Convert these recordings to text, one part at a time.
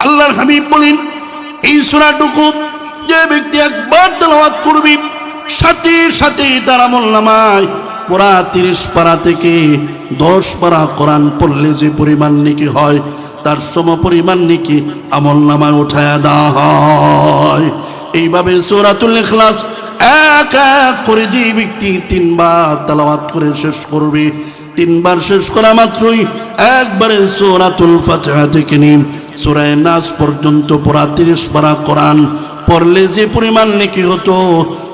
আল্লাহর হাবিব বলেন, এই সূরাটুকু যে ব্যক্তি একবার তেলাওয়াত করবে, সাথে সাথে তার আমলনামায় পুরা 30 পারা থেকে 10 পারা কোরআন পড়লে যে পরিমাণ নেকি হয়, তার সম পরিমাণ নেকি আমলনামায় উঠায়া দেওয়া হয়। এইভাবে সূরাতুল ইখলাস এক এক করে যে ব্যক্তি 3 বার তেলাওয়াত করে শেষ করবে, 3 বার শেষ করা মাত্রই একবারে সূরাতুল ফাতিহা থেকে নিয়ে সূরা নাস পর্যন্ত পুরা 30 পারা কোরআন পড়লে যে পরিমাণ নেকি হতো,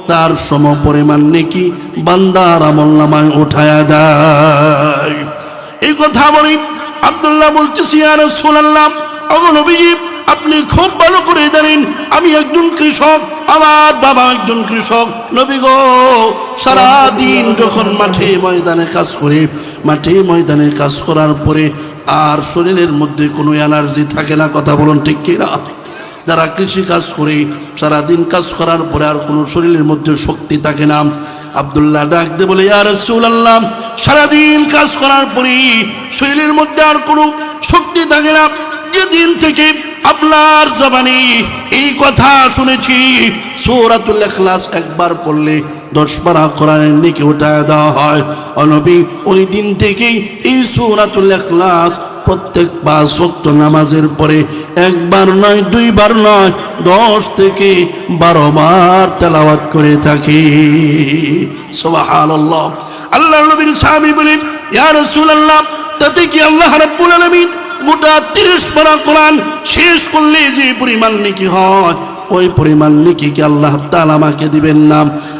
তার সম পরিমাণ নেকি বান্দার আমলনামায় উঠায়া দেয়। এই কথা বলি আব্দুল্লাহ বলতেছি, ইয়া রাসূলুল্লাহ, ওগো নবীজি, আপনি খুব ভালো করে জানেন আমি একজন কৃষক, আমার বাবা একজন কৃষক। নবী গো, সারাদিন যখন মাঠে ময়দানে কাজ করে, মাঠে ময়দানে কাজ করার পরে আর শরীরের মধ্যে কোনো এনার্জি থাকে না, কথা বলুন ঠিক কিনা? যারা কৃষি কাজ করে সারাদিন কাজ করার পরে আর কোনো শরীরের মধ্যে শক্তি থাকে না, আব্দুল্লাহ ডাক দিয়ে বলে, ইয়া রাসূলুল্লাহ, সারাদিন কাজ করার পরে শরীরের মধ্যে আর কোনো শক্তি থাকে না, যেদিন থেকে আপনার জবানে এই কথা শুনেছি সূরাতুল ইখলাস একবার পড়লে 10 পারা কোরআনের নেকি উঠায় দেওয়া হয়, ও নবী, ওই দিন থেকেই এই সূরাতুল ইখলাস প্রত্যেক 5 ওয়াক্ত নামাজের পরে একবার নয়, 2 বার নয়, 10 থেকে 12 বার তেলাওয়াত করে থাকি। সুবহানাল্লাহ। আল্লাহর নবীর সাহাবী বলেন, ইয়া রাসূলুল্লাহ, তাতে কি আল্লাহ রাব্বুল আলামিন গোটা 30 পারা কোরআন শেষ করলে যে পরিমাণ নেকি হয়, ওই পরিমাণ নেকি কি আল্লাহ তাআলা আমাকে দিবেন না?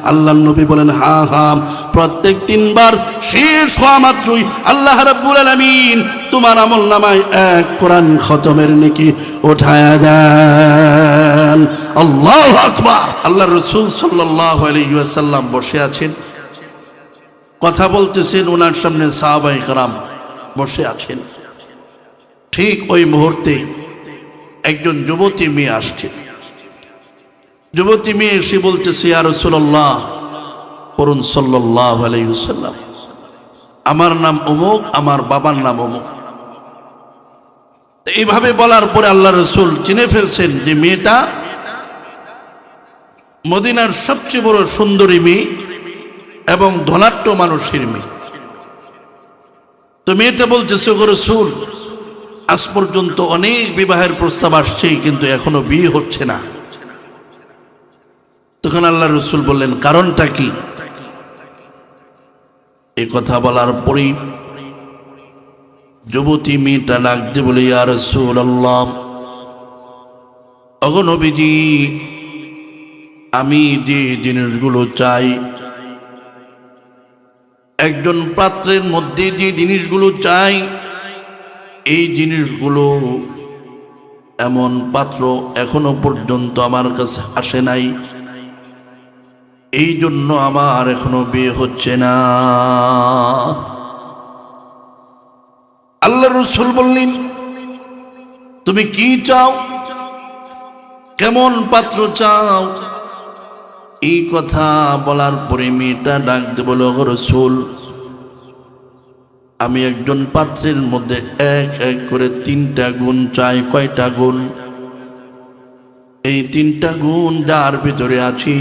আল্লাহর নবী বলেন, হ্যাঁ হ্যাঁ, প্রত্যেক 3 বার শেষ হওয়া মাত্রই আল্লাহ রাব্বুল আলামিন তোমার আমলনামায় এক কোরআন খতমের নেকি উঠায়া দেন। আল্লাহু আকবার। আল্লাহর রাসূল সাল্লাল্লাহু আলাইহি ওয়াসাল্লাম বসে আছেন, কথা বলতেছেন, ওনার সামনে সাহাবায়ে কেরাম বসে আছেন। ঠিক ওই মুহূর্তে একজন যুবতী মেয়ে আসছে। যুবতী মেয়ে এসে বলতেছে, ইয়া রাসূলুল্লাহ, পড়ুন সাল্লাল্লাহু আলাইহি ওয়াসাল্লাম, আমার নাম অমুক, আমার বাবার নাম অমুক। এইভাবে বলার পরে আল্লাহ রাসূল চিনে ফেলছেন যে মেয়েটা মদিনার সবচেয়ে বড় সুন্দরী মেয়ে এবং ধনাঢ্য মানুষের মেয়ে। তো মেয়েটা বলতেছে, ওগো রাসূল, আজ পর্যন্ত অনেক বিবাহের প্রস্তাব আসছে, কিন্তু এখনো বিয়ে হচ্ছে না। তখন আল্লাহ রাসূল বললেন, কারণটা কি? এই কথা বলার পরেই যুবতী মেয়েটা ডাক দিয়ে বলে, ইয়া রাসূলুল্লাহ, ওগো নবীজি, আমি যে জিনিসগুলো চাই, একজন পাত্রের মধ্যে যে জিনিসগুলো চাই, এই জিনিসগুলো এমন পাত্র এখনো পর্যন্ত আমার কাছে আসে নাই, এই জন্য আমার এখনো বিয়ে হচ্ছে না। আল্লাহর রাসূল বললেন, তুমি কি চাও, কেমন পাত্র চাও? এই কথা বলার পরে মেয়েটা ডাক দিয়ে বলে, ওগো রাসূল, আমি একজন পাত্রের মধ্যে এক এক করে 3টা গুণ চাই। কয়টা গুণ? এই 3টা গুণ যার ভিতরে আছি,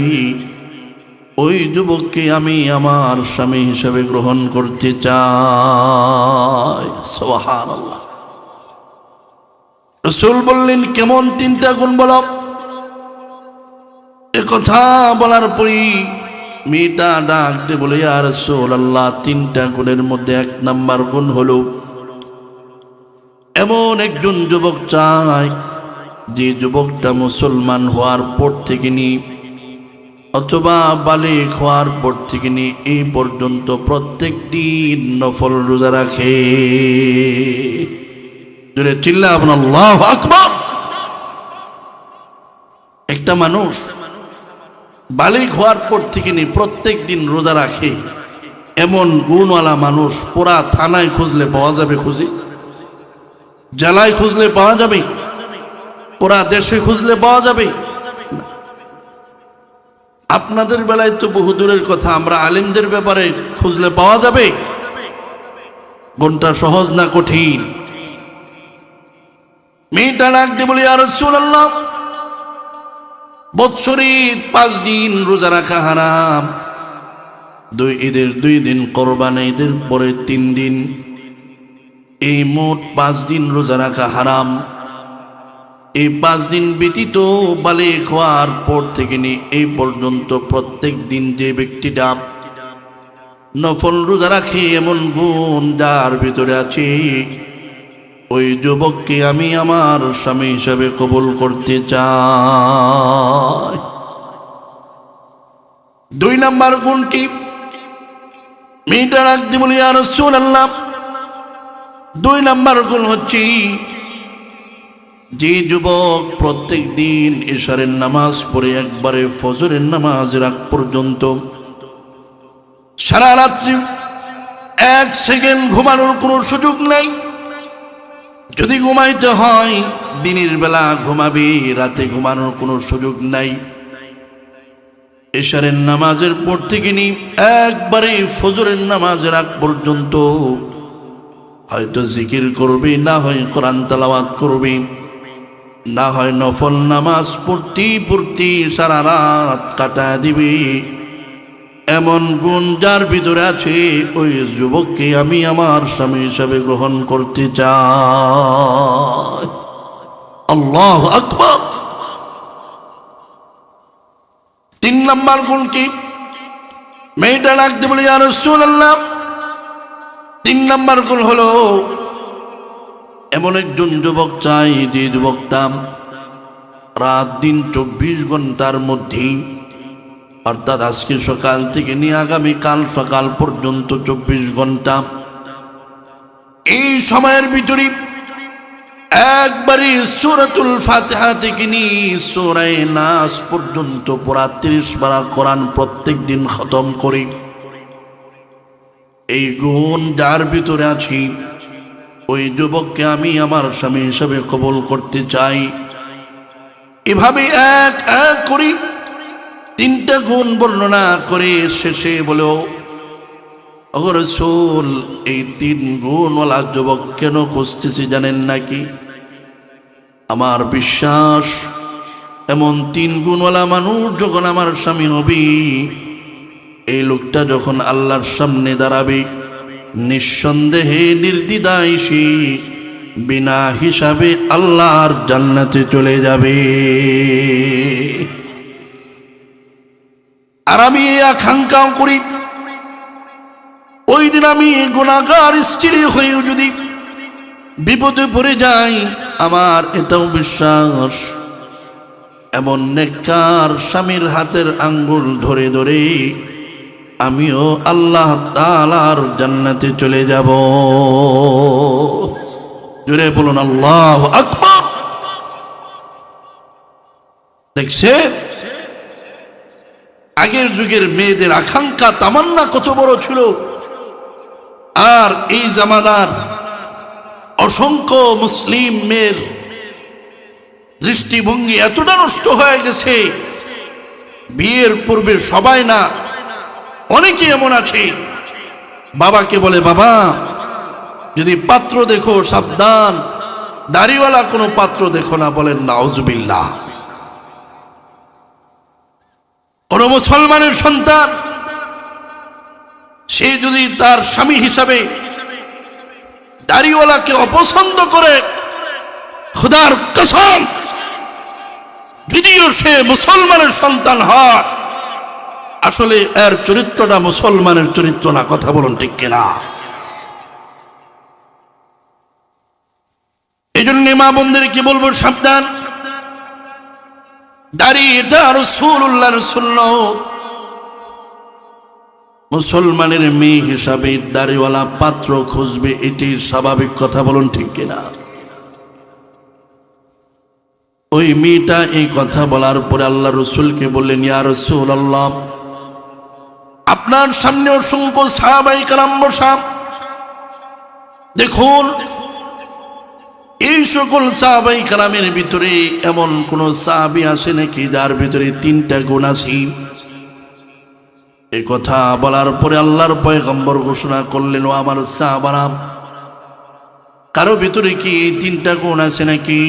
ওই যুবককে আমি আমার স্বামী হিসেবে গ্রহণ করতে চাই। সুবহানাল্লাহ। রাসূল বললেন, কেমন 3টা গুণ বলো? এ কথা বলার পরই মেয়েটা ডাক দিয়ে বলে, ইয়া রাসূলুল্লাহ, 3টা গুণের মধ্যে 1 নাম্বার গুণ হলো এমন একজন যুবক চাই, যে যুবকটা মুসলমান হওয়ার পর থেকে নিয়ে অথবা বালিগ হওয়ার পর থেকে নিয়ে এই পর্যন্ত প্রত্যেক দিন নফল রোজা রাখে। জোরে চিল্লায় বলুন আল্লাহু আকবার। একটা মানুষ বালিগ হওয়ার পর থেকে নিয়ে প্রত্যেক দিন রোজা রাখে, এমন গুণওয়ালা মানুষ পুরা থানায় খুঁজলে পাওয়া যাবে? খুঁজে জেলায় খুঁজলে পাওয়া যাবে? পুরা দেশে খুঁজলে পাওয়া যাবে? আপনাদের বেলায় তো বহু দূরের কথা, আমরা আলেমদের ব্যাপারে খুঁজলে পাওয়া যাবে? কোনটা সহজ না কঠিন? মেয়েটা ডাকতে বলি, ইয়া রাসূলুল্লাহ, বৎসরে 5 দিন রোজা রাখা হারাম, 2 ঈদের 2 দিন, কোরবানি ঈদের পরে 3 দিন, এই মোট 5 দিন রোজা রাখা হারাম। এই 5 দিন ব্যতীত বালিগ হওয়ার পর থেকে নিয়ে এই পর্যন্ত প্রত্যেক দিন যে ব্যক্তিটা নফল রোজা রাখে, এমন গুণ যার ভিতরে আছে, ওই যুবককে আমি আমার স্বামী হিসাবে কবুল করতে চাই। 2 নাম্বার গুণ কি? মেয়েটা রাখতে বলি, ইয়া রাসূলুল্লাহ, 2 নাম্বার গুণ হচ্ছে, যে যুবক প্রত্যেক দিন ইশারের নামাজ পড়ে একবারে ফজরের নামাজের আগ পর্যন্ত সারা রাত্রি 1 সেকেন্ড ঘুমানোর কোনো সুযোগ নাই, যদি ঘুমাইতে হয় দিনের বেলা ঘুমাবে, রাতে ঘুমানোর কোনো সুযোগ নাই, ইশারের নামাজের পর থেকে নিয়ে একবারে ফজরের নামাজের আগ পর্যন্ত হয়তো জিকির করবে, না হয় কোরআন তেলাওয়াত করবে, না হয় নফল নামাজ পড়তে সারা রাত কাটায় দিবে, এমন গুণ যার ভিতরে আছে, ওই যুবককে আমি আমার স্বামী হিসাবে গ্রহণ করতে চাই। আল্লাহু আকবার। 3 নাম্বার গুণ কি? মেয়েটা ডাকতে বলে, ইয়া রাসূলুল্লাহ, 3 নাম্বার গুণ হলো, এমন একজন যুবক চাই যে যুবকটা রাত দিন 24 ঘন্টার মধ্যে, অর্থাৎ আজকে সকাল থেকে নিয়ে আগামীকাল সকাল পর্যন্ত 24 ঘন্টা, এই সময়ের ভিতরে একবারে সূরাতুল ফাতিহা থেকে নিয়ে সূরা নাস পর্যন্ত পুরা 30 পারা কোরআন প্রত্যেক দিন খতম করে, এই গুণ যার ভিতরে আছে, ওই যুবককে আমি আমার স্বামী হিসাবে কবুল করতে চাই। এভাবে এক এক করে 3টা গুণ বর্ণনা করে শেষে বলো, ও রাসূল, এই 3 গুণওয়ালা যুবক কেন খুঁজতেছি জানেন নাকি? আমার বিশ্বাস, এমন 3 গুণওয়ালা মানুষ যখন আমার স্বামী হবে, এই লোকটা যখন আল্লাহর সামনে দাঁড়াবে, নিঃসন্দেহে নির্দ্বিধায় সে বিনা হিসাবে আল্লাহর জান্নাতে চলে যাবে। আর আমি এই আকাঙ্ক্ষা করি, ওই দিন আমি গুনাহগার স্ত্রী হয়ে যদি বিপদে পড়ে যাই, আমার এটাও বিশ্বাস, এমন নেককার স্বামীর হাতের আঙ্গুল ধরে ধরে আমিও আল্লাহ তাআলার জান্নাতে চলে যাব। জোরে বলুন আল্লাহু আকবার। দেখছেন আগের যুগের মেয়েদের আকাঙ্ক্ষা তামান্না কত বড় ছিল, আর এই জামানার অসংখ্য মুসলিম মেয়ের দৃষ্টিভঙ্গি এতটা নষ্ট হয়ে গেছে, বিয়ের পূর্বে সবাই না, অনেকে এমন আছে বাবাকে বলে, বাবা যদি পাত্র দেখো সাবধান, দাড়িওয়ালা কোনো পাত্র দেখো না, বলেন নাউজুবিল্লাহ। কোন মুসলমানের সন্তান সে যদি তার স্বামী হিসাবে দাড়িওয়ালাকে অপছন্দ করে, খোদার কসম যদিও সে মুসলমানের সন্তান হয়, আসলে এর চরিত্রটা মুসলমানের চরিত্র না। কথা বলুন ঠিক কিনা? এই জন্য মা বোনদেরকে বলবো, সাবধান, দাড়ি এটা রাসূলুল্লাহর সুন্নাত। মুসলমানের মেয়ে হিসাবে দাড়িওয়ালা পাত্র খুঁজবে, এটি স্বাভাবিক। কথা বলুন ঠিক কিনা? ওই মেয়েটা এই কথা বলার পরে আল্লাহ রসুলকে বললেন, ইয়া রাসূলুল্লাহ, আপনার সামনে অসংখ্য সাহাবায়ে কেরাম বসা, দেখুন এই সকল সাহাবায়ে কেরামের ভিতরে এমন কোন সাহাবী আছে নাকি যার ভিতরে 3টা গুণ আছে? এই কথা বলার পরে আল্লাহর পয়গম্বর ঘোষণা করলেন, ও আমার সাহাবারা, কারো ভিতরে কি এই তিনটা গুণ আছে নাকি?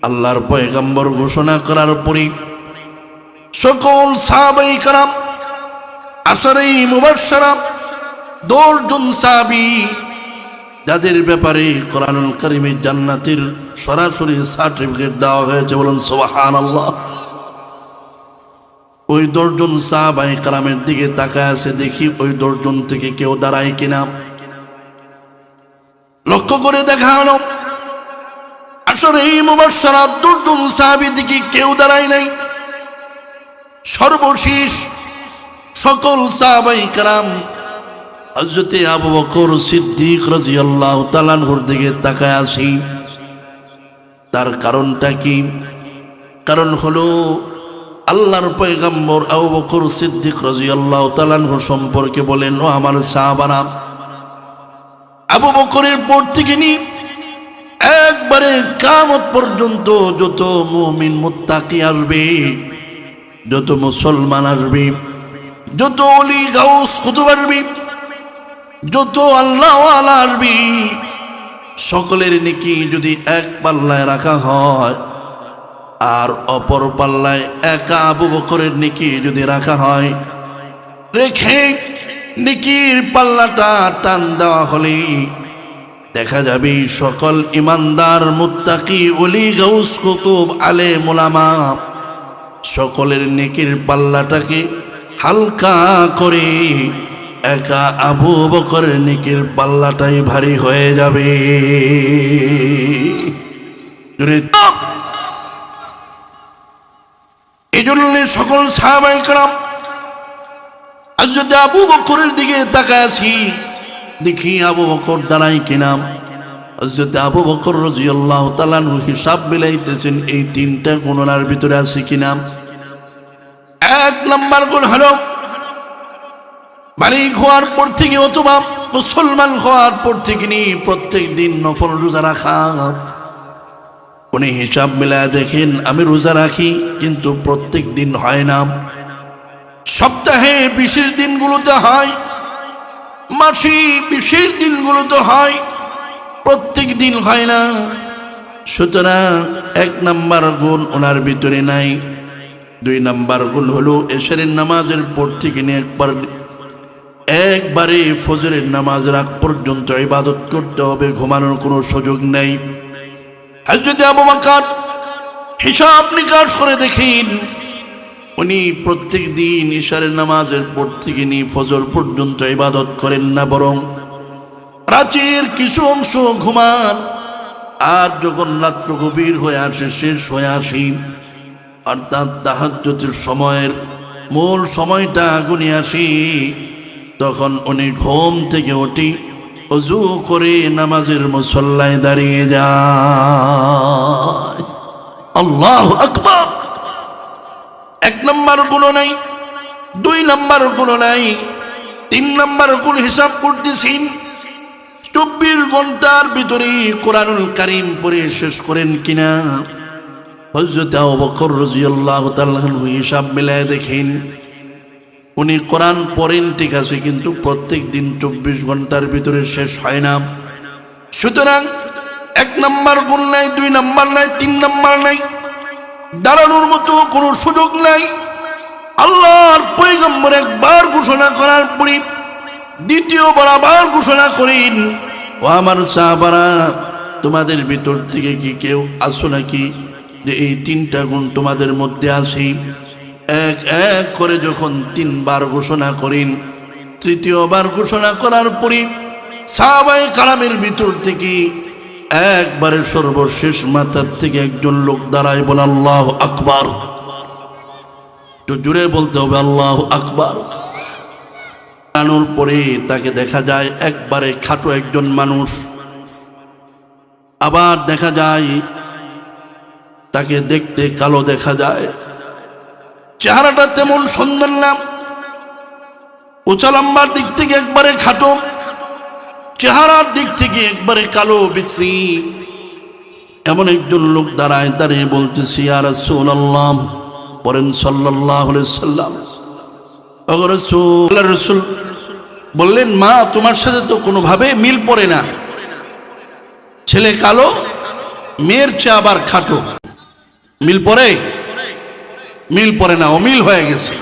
আল্লাহর পয়গম্বর ঘোষণা করার পরে সকল সাহাবায়ে কেরাম আশারে মুবাশশারা 10 জন সাহাবী যাদের ব্যাপারে কোরআনুল কারীমের জান্নাতের সরাসরি সার্টিফিকেট দেওয়া হয়েছে, বলুন সুবহানাল্লাহ। ওই 10 জন সাহাবায়ে কেরামের দিকে তাকায় আছে, দেখি ওই 10 জন থেকে কেউ দাঁড়ায় কিনা। লক্ষ্য করে দেখা হলো আসলে এই মুবাশশারা 10 জন সাহাবী থেকে কেউ দাঁড়ায় নাই। সর্বশেষ সকল সাহাবায়ে কেরাম হযরতে আবু বকর সিদ্দিক রাদিয়াল্লাহু তাআলা আনহুর দিকে তাকায় আছি। তার কারণটা কি? কারণ হলো আল্লাহর পয়গম্বর আবু বকর সিদ্দিক রাদিয়াল্লাহু তাআলা আনহু সম্পর্কে বলেন, ও আমার সাহাবারা, আবু বকরের পর থেকে নিয়ে একবারে কিয়ামত পর্যন্ত যত মুমিন মুত্তাকি আসবে, যত মুসলমান আসবে, যত ওলি গাউস কুতুব আসবে, যত আল্লাহওয়ালা আসবে, সকলের নেকি যদি এক পাল্লায় রাখা হয় আর অপর পাল্লায় একা আবু বকরের নেকি যদি রাখা হয়, রেখে নেকির পাল্লাটা টান দেওয়া হলে দেখা যাবে সকল ইমানদার মুত্তাকি ওলি গাউস কুতুব আলেম উলামা সকলের নেকির পাল্লাটাকে হালকা করে একা আবু বকরের নেকির পাল্লাটাই ভারী হয়ে যাবে। এই জন্য সকল সাহাবায়ে কেরাম আজ যদি আবু বকরের দিকে তাকায় আছি, দেখি আবু বকর দাঁড়াই কিনা। হযরত আবু বকর রাদিয়াল্লাহু তাআলা আনহু হিসাব মিলাইতেছেন এই তিনটা গুণার ভিতরে আছে কিনা। 1 নম্বর গুণ হলো বালিগ হওয়ার পর থেকে অথবা মুসলমান হওয়ার পর থেকে নিয়ে প্রত্যেক দিন নফল রোজা রাখা। উনি হিসাব মিলায় দেখেন, আমি রোজা রাখি কিন্তু প্রত্যেক দিন হয় না, সপ্তাহে বিশেষ দিনগুলোতে হয়, মাসে বিশেষ দিনগুলোতে হয়, প্রত্যেক দিন হয় না। সুতরাং 1 নম্বর গুণ ওনার ভিতরে নাই। 2 নম্বর গুণ হলো এশারের নামাজের পর থেকে নিয়ে একবারে ফজরের নামাজের আগ পর্যন্ত ইবাদত করতে হবে, ঘুমানোর কোনো সুযোগ নেই। হযরত আবু বকর হিসাব নিকাশ করে দেখেন, উনি প্রত্যেক দিন ইশারের নামাজের পর থেকে নিয়ে ফজর পর্যন্ত ইবাদত করেন না, বরং রাতের কিছু অংশ ঘুমান। আর যখন রাত্র গভীর হয়ে আসে, শেষ হয়ে আসি, অর্থাৎ তাহাজ্জুদের সময়ের মূল সময়টা গুনে আসি, তখন উনি ঘুম থেকে উঠি ওযু করে নামাজের মুসল্লায় দাঁড়িয়ে যায়। আল্লাহু আকবার। 1 নম্বর গুণ নাই, 2 নম্বর গুণ নাই, 3 নম্বর গুণ হিসাব করতেছেন 24 ঘন্টার ভিতরে কোরআনুল কারীম পড়ে শেষ করেন কিনা। হযরত আবু বকর রাদিয়াল্লাহু তাআলা আনহু হিসাব মিলায় দেখেন, উনি কোরআন পড়েন ঠিক আছে, কিন্তু প্রত্যেক দিন 24 ঘন্টার ভিতরে শেষ হয় না। সুতরাং 1 নম্বর গুণ নাই, 2 নম্বর নাই, 3 নম্বর নাই, দাঁড়ানোর মতো কোনো সুযোগ নাই। আল্লাহর পয়গম্বর একবার ঘোষণা করার পরে দ্বিতীয়বার আবার ঘোষণা করেন, ও আমার সাহাবারা, তোমাদের ভিতর থেকে কি কেউ আসো নাকি যে এই 3টা গুণ তোমাদের মধ্যে আছে? এক এক করে যখন 3 বার ঘোষণা করেন, তৃতীয়বার ঘোষণা করার পরে সাহাবায়ে কেরামের ভিতর থেকে একবারে সর্বশেষ মাথার থেকে একজন লোক দাঁড়ায়, বলে আল্লাহু আকবার। একটু জোরে বলতে হবে আল্লাহু আকবার। দাঁড়ানোর পরে তাকে দেখা যায় একবারে খাটো একজন মানুষ, আবার দেখা যায় তাকে দেখতে কালো দেখা যায়, চেহারাটা তেমন সুন্দর না, উঁচা লম্বার দিক থেকে একবারে খাটো, চেহারার দিক থেকে একবারে কালো বিশ্রী। এমন একজন লোক দাঁড়ায়, দাঁড়িয়ে বলতেছি, ইয়া রাসূলুল্লাহ, পড়েন সাল্লাল্লাহু আলাইহি সাল্লাম। ওগো রাসূল, আল্লাহর রাসূল বললেন, মা তোমার সাথে তো কোনোভাবে মিল পড়ে না, ছেলে কালো, মেয়ের চেয়ে আবার খাটো। মিল পড়ে? মিল পড়ে না, অমিল হয়ে গেছে।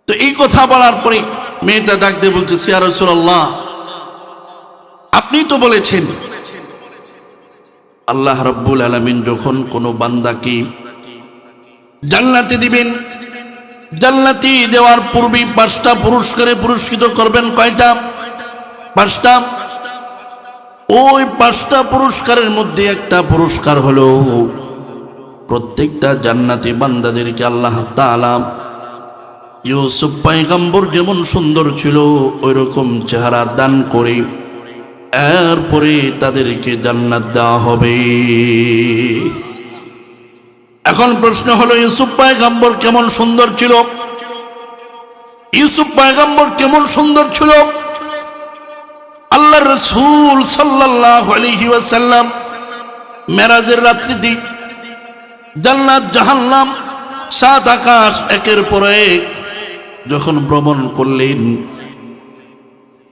তো এই কথা বলার পরে মেয়েটা ডাক দিয়ে বলতেছে, ইয়া রাসূলুল্লাহ, আপনি তো বলেছেন আল্লাহ রাব্বুল আলামিন যখন কোনো বান্দাকে জান্নাতে দিবেন, জান্নাতি দেওয়ার পূর্বে 5টা পুরস্কারে পুরস্কৃত করবেন। কয়টা? 5টা। ওই 5টা পুরস্কারের মধ্যে একটা পুরস্কার হলো প্রত্যেকটা জান্নাতি বান্দাদেরকে আল্লাহ তাআলা ইউসুফ পয়গম্বর যেমন সুন্দর ছিল ওই রকম চেহারা দান করে এরপরে তাদেরকে জান্নাত দেওয়া হবে। এখন প্রশ্ন হলো, ইউসুফ পয়গম্বর কেমন সুন্দর ছিল? ইউসুফ পয়গম্বর কেমন সুন্দর ছিল? আল্লাহর রাসূল সাল্লাল্লাহু আলাইহি ওয়াসাল্লাম মেরাজের রাত্রিতে জান্নাত জাহান্নাম 7 আকাশ একের পর এক যখন ভ্রমণ করলেন,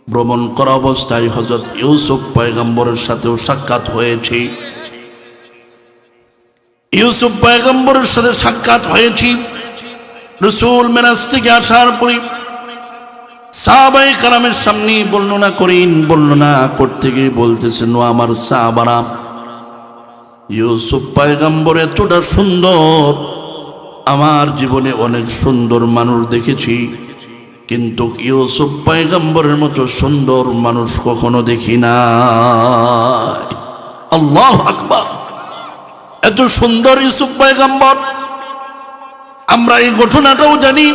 ভ্রমণ করা অবস্থায় হযরত ইউসুফ পয়গম্বরের সাথেও সাক্ষাৎ হয়েছে। ইউসুফ পয়গম্বরের সাথে সাক্ষাৎ হয়েছে। রাসূল মেরাজ থেকে আসার পরে সাহাবায়ে কেরামের সামনে বর্ণনা করেন। বর্ণনা করতে গিয়ে বলতেছেন, ও আমার সাহাবারা, ইউসুফ পয়গম্বর এতটা সুন্দর, আমার জীবনে অনেক সুন্দর মানুষ দেখেছি, কিন্তু ইউসুফ পয়গম্বরের মতো সুন্দর মানুষ কখনো দেখি নাই। আল্লাহু আকবার! এত সুন্দর ইউসুফ পয়গম্বর। আমরা এই ঘটনাটাও জানি,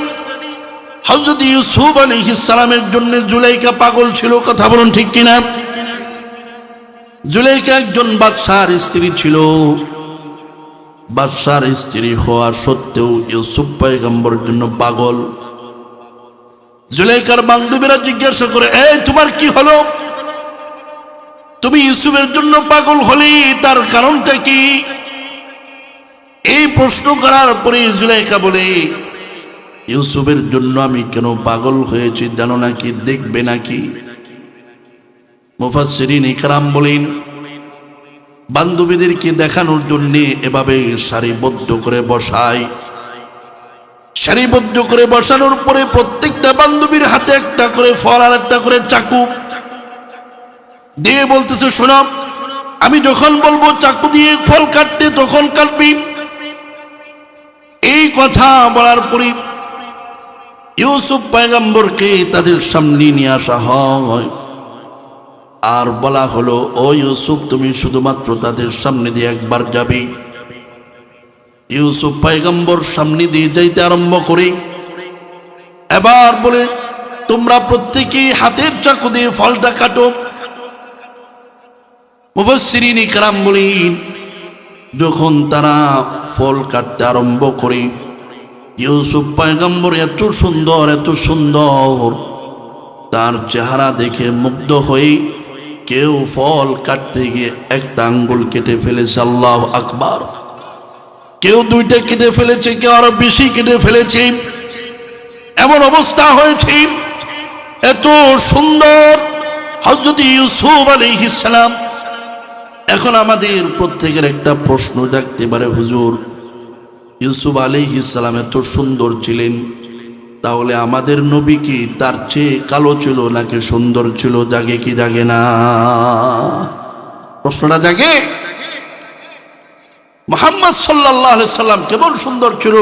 হযরত ইউসুফ আলাইহিস সালামের জন্য জুলাইখা পাগল ছিল। কথা বলুন ঠিক কিনা? জুলাইখা একজন বাদশার স্ত্রী ছিল। বাদশার স্ত্রী হওয়া সত্ত্বেও ইউসুফ পয়গম্বরের জন্য পাগল। জুলাইখার বান্ধবীরা জিজ্ঞাসা করে, এই তোমার কি হলো? তুমি ইউসুফের জন্য পাগল হলে তার কারণটা কি? এই প্রশ্ন করার পরে জুলাইখা বলে, ইউসুফের জন্য আমি কেন পাগল হয়েছি জানো নাকি? দেখবে নাকি? মুফাসসিরিন ইকরাম বলেন, বান্ধবীদেরকে দেখানোর জন্য এভাবে সারিবদ্ধ করে বসায়। সারিবদ্ধ করে বসানোর পরে প্রত্যেকটা বান্ধবীর হাতে একটা করে ফল আর একটা করে চাকু দিয়ে বলতেছে, শোনো, আমি যখন বলবো চাকু দিয়ে ফল কাটতে তখন কাটবি। এই কথা বলার পরে ইউসুফ পয়গম্বরকে তাদের সামনে নিয়ে আসা হয় আর বলা হলো, ও ইউসুফ, তুমি শুধুমাত্র তাদের সামনে দিয়ে একবার যাবে। ইউসুফ পয়গম্বর সামনে দিয়ে যাইতে আরম্ভ করে এবার বলে, তোমরা প্রত্যেকেই হাতের চাকু দিয়ে ফলটা কাটো। মুফাসসিরিন ইকরাম বলেন, যখন তারা ফল কাটতে আরম্ভ করে, ইউসুফ পয়গম্বর এত সুন্দর, এত সুন্দর, তার চেহারা দেখে মুগ্ধ হয়ে কেউ ফল কাটতে গিয়ে একটা আঙ্গুল কেটে ফেলেছে। আল্লাহু আকবার! কেউ 2টা কেটে ফেলেছে, কেউ আরো বেশি কেটে ফেলেছে। এমন অবস্থা হয়েছে, এত সুন্দর হযরত ইউসুফ আলাইহিস সালাম। এখন আমাদের প্রত্যেকের একটা প্রশ্ন জাগতে পারে, হুজুর, ইউসুফ আলাইহিস সালাম এত সুন্দর ছিলেন, তাহলে আমাদের নবী কি তার চেয়ে কালো ছিল নাকি সুন্দর ছিল? জাগে কি জাগে না? প্রশ্নটা জাগে। মুহাম্মদ সাল্লাল্লাহু আলাইহি সাল্লাম কেমন সুন্দর ছিল?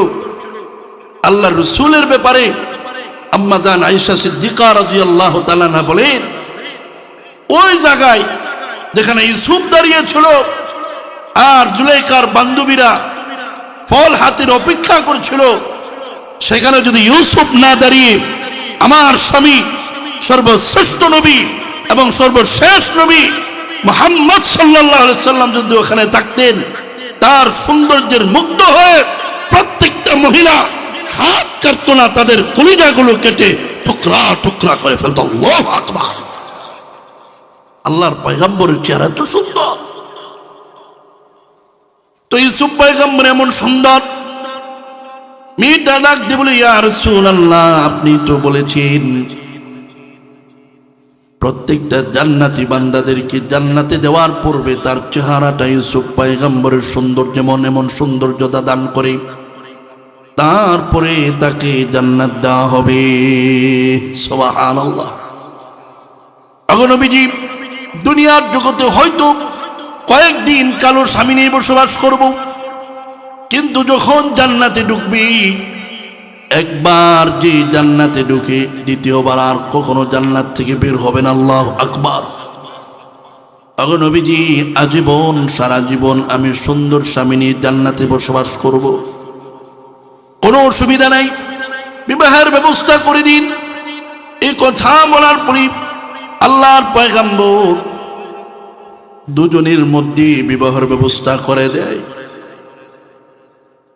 আল্লাহর রাসূলের ব্যাপারে আম্মা জান আয়েশা সিদ্দিকা রাদিয়াল্লাহু তাআলা আনহা বলেন, ওই জায়গায় যেখানে ইউসুফ দাঁড়িয়ে ছিল আর জুলাইখার বান্ধবীরা ফল হাতের অপেক্ষা করছিল, সেখানে যদি ইউসুফ না দাঁড়িয়ে আমার স্বামী সর্বশ্রেষ্ঠ নবী এবং সর্বশেষ নবী মুহাম্মদ সাল্লাল্লাহু আলাইহি সাল্লাম যদি ওখানে থাকতেন, তার সৌন্দর্যের মুগ্ধ হয়ে প্রত্যেকটা মহিলা হাত কাটত না, তাদের কলিজাগুলো কেটে টুকরা টুকরা করে ফেলত। আল্লাহু আকবার! আল্লাহর পয়গম্বরের চেহারা তো সুন্দর। তো ইউসুফ পয়গম্বর এমন সুন্দর, মেয়েটা ডাক দিয়ে বলে, ইয়া রাসূলুল্লাহ, আপনি তো বলেছেন প্রত্যেকটা জান্নাতি বান্দাদেরকে জান্নাতে দেওয়ার পূর্বে তার চেহারাটা ইউসুফ পয়গম্বরের সৌন্দর্য এমন সৌন্দর্যতা দান করে তারপরে তাকে জান্নাত দেওয়া হবে। সুবহানাল্লাহ। নবীজি দুনিয়ার জগতে হয়তো কয়েকদিন কালো স্বামী নিয়ে বসবাস করব, কিন্তু যখন জান্নাতে ঢুকবি, একবার যে জান্নাতে ঢুকে দ্বিতীয়বার আর কখনো জান্নাত থেকে বের হবে না। আল্লাহু আকবার। নবীজি আজীবন সারা জীবন আমি সুন্দর স্বামী নিয়ে জান্নাতে বসবাস করব, কোনো অসুবিধা নাই, বিবাহের ব্যবস্থা করে দিন। এই কথা বলার পরে আল্লাহর পয়গম্বর দুজনের মধ্যে বিবাহের ব্যবস্থা করে দেয়।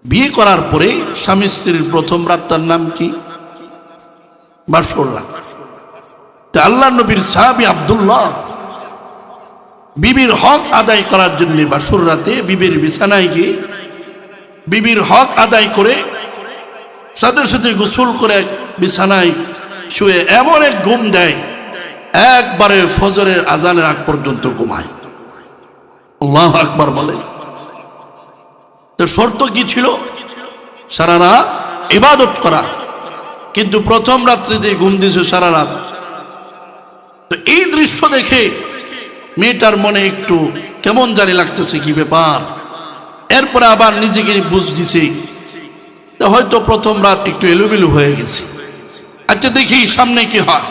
বিয়ে করার পরে স্বামী স্ত্রীর প্রথম রাতটার নাম কি? বাসর রাত। তা আল্লাহ নবীর সাহাবী আব্দুল্লাহ বিবির হক আদায় করার জন্য বাসর রাতে বিবির বিছানায় গিয়ে বিবির হক আদায় করে সাথে সাথে গোসল করে বিছানায় শুয়ে এমন এক ঘুম দেয়, একবারে ফজরের আজানের আগ পর্যন্ত ঘুমায়। আল্লাহু আকবার বলেন। তো শর্ত কি ছিল? সারা রাত ইবাদত করা, কিন্তু প্রথম রাত্রিতে ঘুম দিয়েছে সারা রাত। তো এই দৃশ্য দেখে মেয়েটার মনে একটু কেমন জানি লাগতেছে, কি ব্যাপার। এরপরে আবার নিজেকে বুঝ দিছে হয়তো প্রথম রাত একটু এলোমেলো হয়ে গেছে, আচ্ছা দেখি সামনে কি হয়।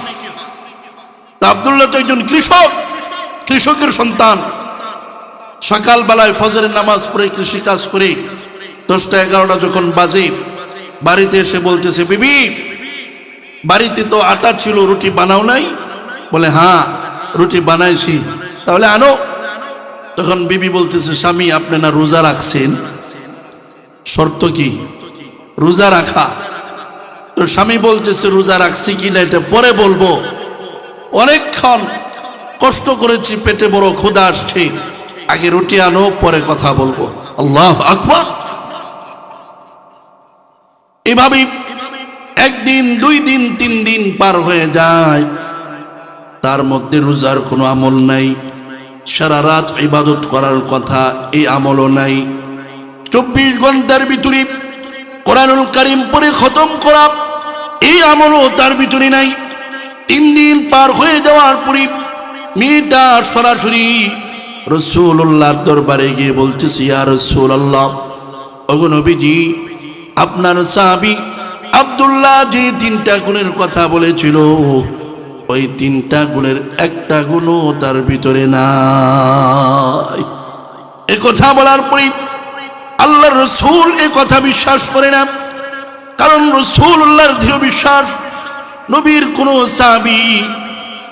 তা আব্দুল্লাহ তো একজন কৃষকের সন্তান। সকালবেলায় ফজরের নামাজ পড়ে কৃষি কাজ করে 10টা 11টা যখন বাজে, বাড়িতে এসে বলতেছে, বিবি বাড়িতে তো আটা ছিল, রুটি বানাও নাই? বলে হ্যাঁ রুটি বানাইছি। তাহলে আনো। তখন বিবি বলতেছে, স্বামী আপনি না রোজা রাখছেন? শর্ত কি? রোজা রাখা। তো স্বামী বলতেছে, রোজা রাখছি কিনা এটা পরে বলবো, অনেকক্ষণ কষ্ট করেছি, পেটে বড় ক্ষুধা আসছে, আগে রুটি আনো পরে কথা বলবো। আল্লাহু আকবার। এভাবে একদিন, 2 দিন, 3 দিন পার হয়ে যায়, তার মধ্যে রোজার কোনো আমল নাই। সারা রাত ইবাদত করার কথা, এই আমলও নাই। 24 ঘন্টার ভিতরে কোরআনুল কারীম পড়ে খতম করা, এই আমলও তার ভিতরে নাই। 3 দিন পার হয়ে যাওয়ার পরে মেয়েটা সরাসরি রাসূলুল্লাহর দরবারে গিয়ে বলতেছে, ইয়া রাসূলুল্লাহ, ওগো নবীজি, আপনার সাহাবী আব্দুল্লাহ যে 3টা গুণের কথা বলেছিল, ওই 3টা গুণের একটা গুণও তার ভিতরে নাই। এ কথা বলার পরে আল্লাহর রাসূল এ কথা বিশ্বাস করে না, কারণ রাসূলুল্লাহর দৃঢ় বিশ্বাস, নবীর কোন সাহাবী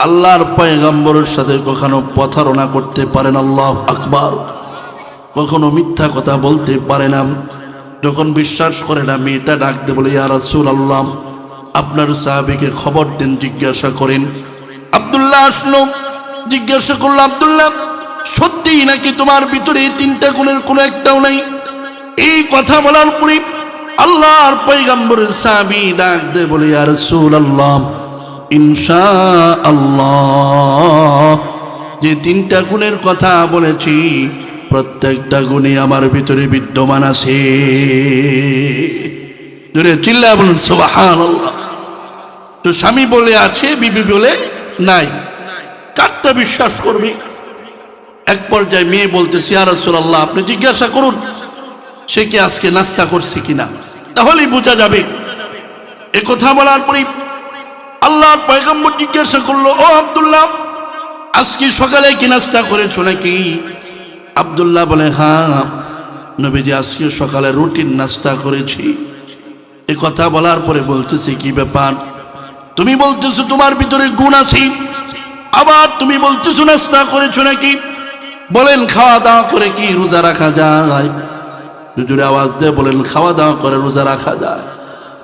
আল্লাহর পয়গম্বরের সাথে কখনো প্রতারণা করতে পারে না। আল্লাহু আকবার। কখনো মিথ্যা কথা বলতে পারে না। যখন বিশ্বাস করে না, মেয়েটা ডাক দিয়ে বলে, ইয়া রাসূলুল্লাহ, আপনার সাহাবীকে খবর দেন, জিজ্ঞাসা করেন। আব্দুল্লাহ আসলো, জিজ্ঞাসা করলো, আব্দুল্লাহ সত্যিই নাকি তোমার ভিতরে 3টা গুণের কোনো একটাও নাই? এই কথা বলার পরে আল্লাহর পয়গম্বরের সাহাবী ডাক দিয়ে বলে, ইয়া রাসূলুল্লাহ, ইনশাআল্লাহ যে 3টা গুণের কথা বলেছি, প্রত্যেকটা গুণে আমার ভিতরে বিদ্যমান আছে। জোরে চিল্লায়া বলুন সুবহানাল্লাহ। তো স্বামী বলে আছে, বিবি বলে নাই, কারটা বিশ্বাস করবে? এক পর্যায়ে মেয়ে বলতেছে, ইয়া রাসূলুল্লাহ, আপনি জিজ্ঞাসা করুন সে কি আজকে নাস্তা করছে কিনা, তাহলেই বোঝা যাবে। এ কথা বলার পরে আল্লাহর পয়গম্বর জিজ্ঞাসা করলো, ও আব্দুল্লাহ, আজকে সকালে কি নাস্তা করেছো নাকি? আব্দুল্লাহ বলে, হ্যাঁ নবীজি, আজকে সকালে রুটির নাস্তা করেছি। এ কথা বলার পরে বলতেছে, কি ব্যাপার, তুমি বলতেছো তোমার ভিতরে গুণ আছে, আবার তুমি বলতেছো নাস্তা করেছো নাকি? বলেন, খাওয়া দাওয়া করে কি রোজা রাখা যায়? জোরে আওয়াজ দিয়ে বলেন, খাওয়া দাওয়া করে রোজা রাখা যায়?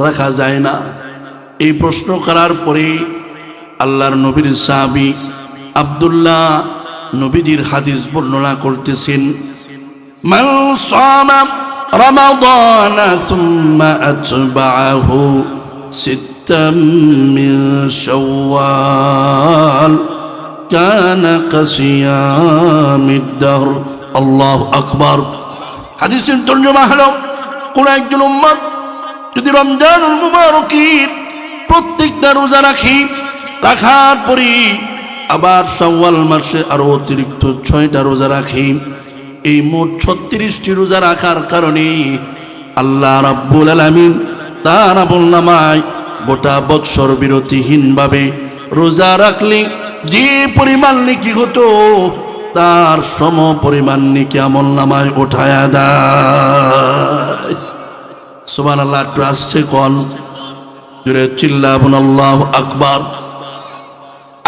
রাখা যায় না। এই প্রশ্ন করার পরে আল্লাহর নবীর সাহাবী আব্দুল্লাহ নবীজির হাদিস বর্ণনা করতেছেন, মান সামা রমাদান সুম্মা আতবাআহু সিত্তাম মিন শাওয়াল كان كصيام الدهر الله أكبر হাদিসের তর্জমা হলো কোন একজন উম্মত যদি রমজানুল মুবারকের প্রত্যেকটা রোজা রাখার পরে আবার শাওয়াল মাসে আরো অতিরিক্ত 6টা রোজা রাখি, এই মোট 36টি রোজা রাখার কারণে আল্লাহ রাব্বুল আলামিন তার আমলনামায় গোটা বৎসর বিরতিহীনভাবে রোজা রাখলে যে পরিমাণ নেকি হতো তার সম পরিমাণ নেকি আমলনামায় উঠায়া দেয়। সুবহানাল্লাহ। একটু আসছে কোন জোরে চিল্লাবুন আল্লাহু আকবার।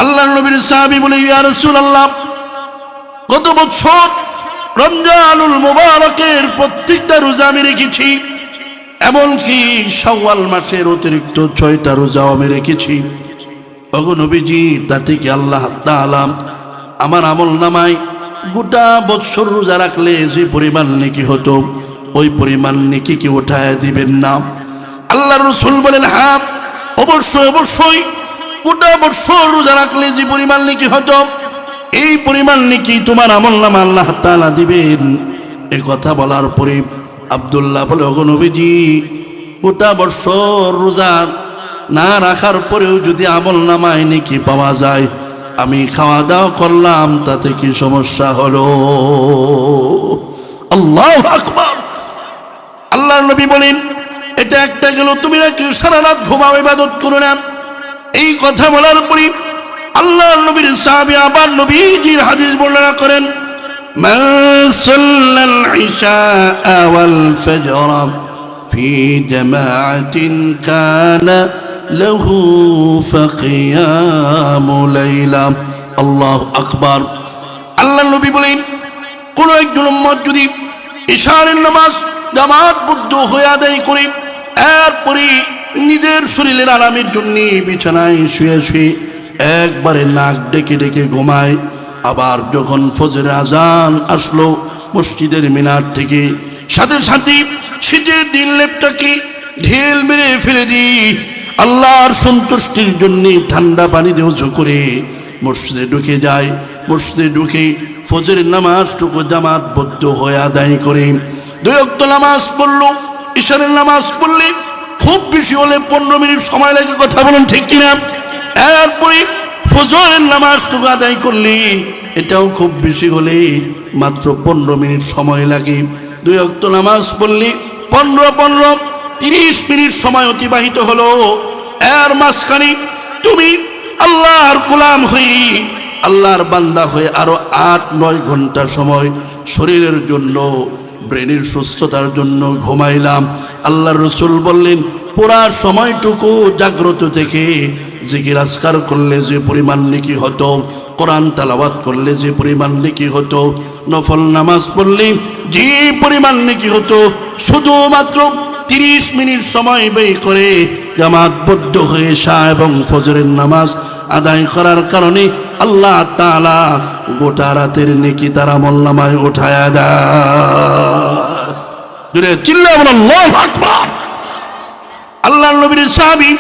আল্লাহ নবীর সাহাবী বলে, ইয়া রাসূলুল্লাহ, গত বছর রমজানুল মুবারকের প্রত্যেকটা রোজা আমি রেখেছি, এমনকি শাওয়াল মাসের অতিরিক্ত 6টা রোজাও আমি রেখেছি। ওগো নবীজি, তাতে কি আল্লাহ তাআলা আমার আমলনামায় গোটা বছর রোজা রাখলে যে পরিমাণ নেকি হতো ওই পরিমাণ নেকি কি উঠায় দিবেন না? আল্লাহর রাসূল বলেন, হ্যাঁ, অবশ্যই অবশ্যই, গোটা বছর রোজা রাখলে যে পরিমাণ নেকি হতো এই পরিমাণ নেকি তোমার আমলনামা আল্লাহ তাআলা দিবেন। এই কথা বলার পরে আব্দুল্লাহ বলে, ওগো নবীজি, গোটা বছর রোজা না রাখার পরেও যদি আমলনামায় নেকি পাওয়া যায়, আমি খাওয়া দাওয়া করলাম, তাতে কি সমস্যা হলো? আল্লাহু আকবার। আল্লাহর নবী বলেন, এটা একটা গেল, তুমি নাকি সারা রাত ঘুমাও, ইবাদত করো না। এই কথা বলার পরে আল্লাহর নবীর সাহাবী আবার নবীজির হাদিস বর্ণনা করেন, মান সাল্লাল ইশা ওয়াল ফজর ফি জামাআতিন কানা লাহু ফাকিয়ামু লাইলা। আল্লাহু আকবার। আল্লাহর নবী বলেন, কোন একজন উম্মত যদি ইশারের নামাজ জামাতবদ্ধ হয়ে আদায় করে এরপরে নিজের শরীরের আরামের জন্য বিছানায় শুয়ে শুয়ে একবারে নাক ডেকে ডেকে ঘুমায়, আবার যখন ফজরের আজান আসলো মসজিদের মিনার থেকে, সাথে সাথে শীতের দিন লেপটাকে ঢেল মেরে ফেলে দিই, আল্লাহর সন্তুষ্টির জন্য ঠান্ডা পানি দিয়ে উঁচু করে মসজিদে ঢুকে যায়। মসজিদে ঢুকে ফজরের নামাজটুকু জামাতবদ্ধ হয়ে আদায় করে 2 ওয়াক্ত নামাজ পড়লো। ইশারের নামাজ পড়লে খুব বেশি হলে 15 মিনিট সময় লাগে, কথা বলুন ঠিক কিনা? এরপরে ফজরের নামাজটুকু আদায় করলে এটাও খুব বেশি হলে মাত্র 15 মিনিট সময় লাগে। 2 ওয়াক্ত নামাজ পড়লে 15-30 মিনিট সময় অতিবাহিত হলো। এর মাঝখানে তুমি আল্লাহর গোলাম হয়ে, আল্লাহর বান্দা হয়ে আরো 8-9 ঘন্টা সময় শরীরের জন্য, ব্রেনের সুস্থতার জন্য ঘুমাইলাম। আল্লাহর রাসূল বললেন, পুরা সময়টুকু জাগ্রত থেকে জিকির আজকার করলে যে পরিমাণ নেকি হতো, কোরআন তেলাওয়াত করলে যে পরিমাণ নেকি হতো, নফল নামাজ পড়লে যে পরিমাণ নেকি হতো, শুধুমাত্র 30 মিনিট সময় ব্যয় করে জামাতবদ্ধ হয়ে ইশা এবং ফজরের নামাজ আদায় করার কারণে আল্লাহ তাআলা গোটা রাতের নেকি তার আমলনামায় উঠায়া দেয়। চিল্লায়া বলেন আল্লাহু আকবার। আল্লাহর নবীর সাহাবী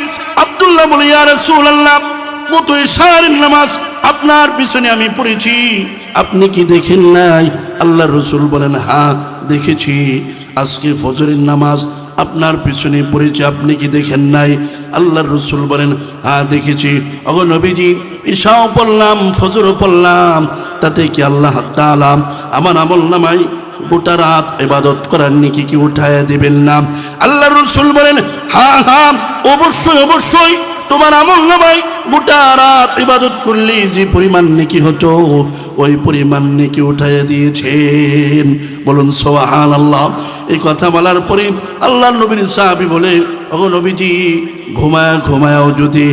আব্দুল্লাহ বলে, ইয়া রাসূলুল্লাহ, কত ইশার নামাজ আপনার পিছনে আমি পড়েছি, আপনি কি দেখেন নাই? আল্লাহর রাসূল বলেন, হ্যাঁ দেখেছি, আজকে ফজরের নামাজ আপনার পিছনে পড়েছে, আপনি কি দেখেন নাই? আল্লাহর রাসূল বলেন, হ্যাঁ দেখেছি। ওগো নবীজি, ইশাও পড়লাম, ফজরও পড়লাম, তাতে কি আল্লাহ তাআলা আমার আমলনামায় গোটা রাত ইবাদত করার নেকি কি উঠায়া দিবেন না? আল্লাহর রাসূল বলেন, হ্যাঁ হ্যাঁ, অবশ্যই অবশ্যই, তোমার আমলনামায় গোটা রাত ইবাদত করলে যে পরিমাণ নেকি হতো ওই পরিমাণ নেকি উঠাইয়া দিয়েছেন। বলুন সুবহানাল্লাহ। এই কথা বলার পরে আল্লাহর নবীর সাহাবী বলে, ওগো নবীজি, ঘুমায়াও যদি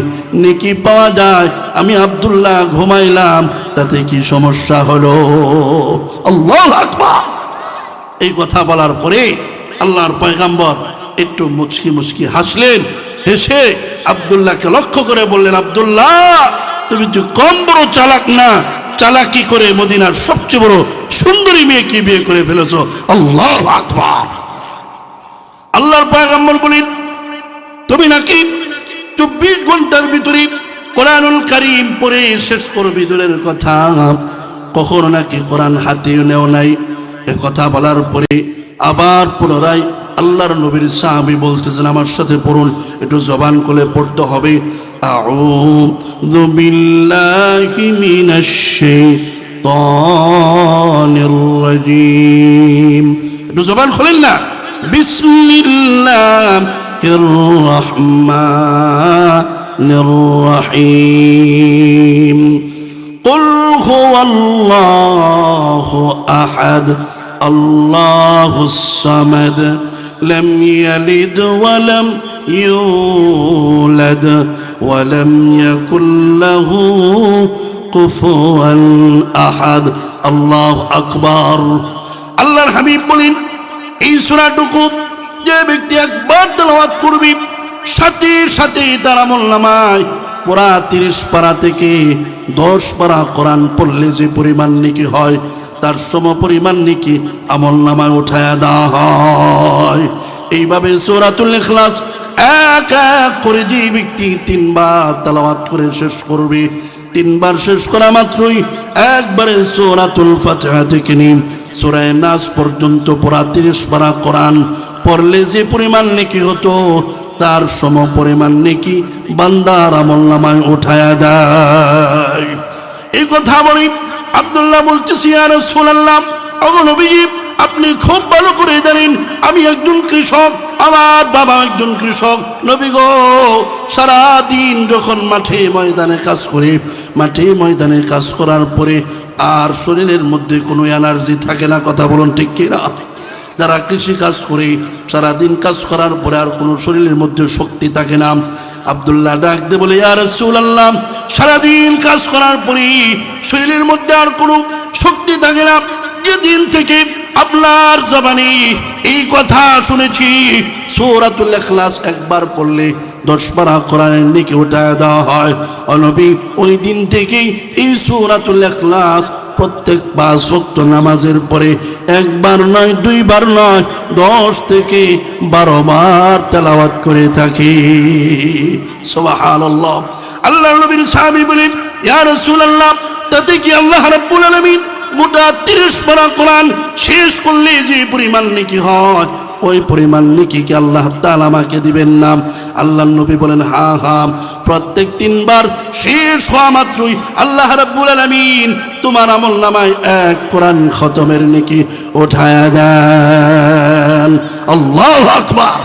নেকি পাওয়া যায়, আমি আব্দুল্লাহ ঘুমাইলাম, তাতে কি সমস্যা হলো? আল্লাহু আকবার। এই কথা বলার পরে আল্লাহর পয়গম্বর একটু মুচকি মুচকি হাসলেন। হেসে আব্দুল্লাহকে লক্ষ্য করে বললেন, আব্দুল্লাহ, তুমি তো কম বড় চালাক না, চালাকি করে মদিনার সবচেয়ে বড় সুন্দরী মেয়েকে বিয়ে করে ফেলেছো। আল্লাহু আকবার। আল্লাহর পয়গম্বর বলেন, তুমি নাকি 24 ঘন্টার ভিতরে কোরআনুল কারীম পড়ে শেষ করবি দূরের কথা, কখনো নাকি কোরআন হাতেও নেও নাই। এ কথা বলার পরে আবার পুনরায় আল্লাহর নবীর সাহাবী বলতেছেন, আমার সাথে পড়ুন, একটু জবান খুলে পড়তে হবে। আউযু বিল্লাহি মিনাশ শাইতানির রাজীম। একটু জবান খুলেন না। বিসমিল্লাহির রাহমানির রাহিম। কুল হুয়াল্লাহু আহাদ আল্লাহুস সামাদ লাম ইয়ালিদ ওয়া লাম ইউলাদ ওয়া লাম ইয়াকুল লাহু কুফুয়ান আহাদ। আল্লাহু আকবার। আল্লাহর হাবিব বলেন, এই সূরাটুকু যে ব্যক্তি একবার তেলাওয়াত করবে, সাথে সাথে তার আমলনামায় পুরা 30 পারা থেকে 10 পারা কোরআন পড়লে যে পরিমাণ নেকি হয়, তার সম পরিমাণ নেকি আমলনামায় উঠায়া দেওয়া হয়। এইভাবে সূরাতুল ইখলাস এক এক করে যে ব্যক্তি 3 বার তেলাওয়াত করে শেষ করবে, 3 বার শেষ করা মাত্রই একবারে সূরাতুল ফাতিহা থেকে নিয়ে সূরা নাস পর্যন্ত পুরা 30 পারা কোরআন পড়লে যে পরিমাণ নেকি হতো, তার সম পরিমাণ নেকি বান্দার আমলনামায় উঠায়া দেয়। এই কথা বলি আব্দুল্লাহ বলতেছি, ইয়া রাসূলুল্লাহ, ওগো নবীজি, আপনি খুব ভালো করে জানেন আমি একজন কৃষক, আমার বাবা একজন কৃষক। নবী গো, সারাদিন যখন মাঠে ময়দানে কাজ করে, মাঠে ময়দানে কাজ করার পরে আর শরীরের মধ্যে কোনো এনার্জি থাকে না, কথা বলুন ঠিক কিনা? যারা কৃষি কাজ করে সারাদিন কাজ করার পরে আর কোনো শরীরের মধ্যে শক্তি থাকে না। আব্দুল্লাহ ডাক দিয়ে বলে, ইয়া রাসূলুল্লাহ, সারাদিন কাজ করার পরে শরীরের মধ্যে আর কোনো শক্তি থাকে না। যেদিন থেকে আপনার জবানে এই কথা শুনেছি, সূরাতুল ইখলাস একবার পড়লে 10 পারা কোরআনের নেকি উঠায় দেওয়া হয়, ও নবী, ওই দিন থেকেই এই সূরাতুল ইখলাস প্রত্যেক 5 ওয়াক্ত নামাজের পরে একবার নয়, 2 বার নয়, 10 থেকে 12 বার তেলাওয়াত করে থাকি। সুবহানাল্লাহ। আল্লাহর নবীর সাহাবী বলেন, ইয়া রাসূলুল্লাহ, তাতে কি আল্লাহ রাব্বুল আলামিন গোটা 30 পারা কোরআন শেষ করলে যে পরিমাণ নেকি হয়, ওই পরিমাণ নেকি কি আল্লাহ তাআলা আমাকে দিবেন না? আল্লাহর নবী বলেন, হ্যাঁ হ্যাঁ, প্রত্যেক 3 বার শেষ হওয়া মাত্রই আল্লাহ রাব্বুল আলামিন তোমার আমলনামায় 1 কোরআন খতমের নেকি উঠায়া দেন। আল্লাহু আকবার।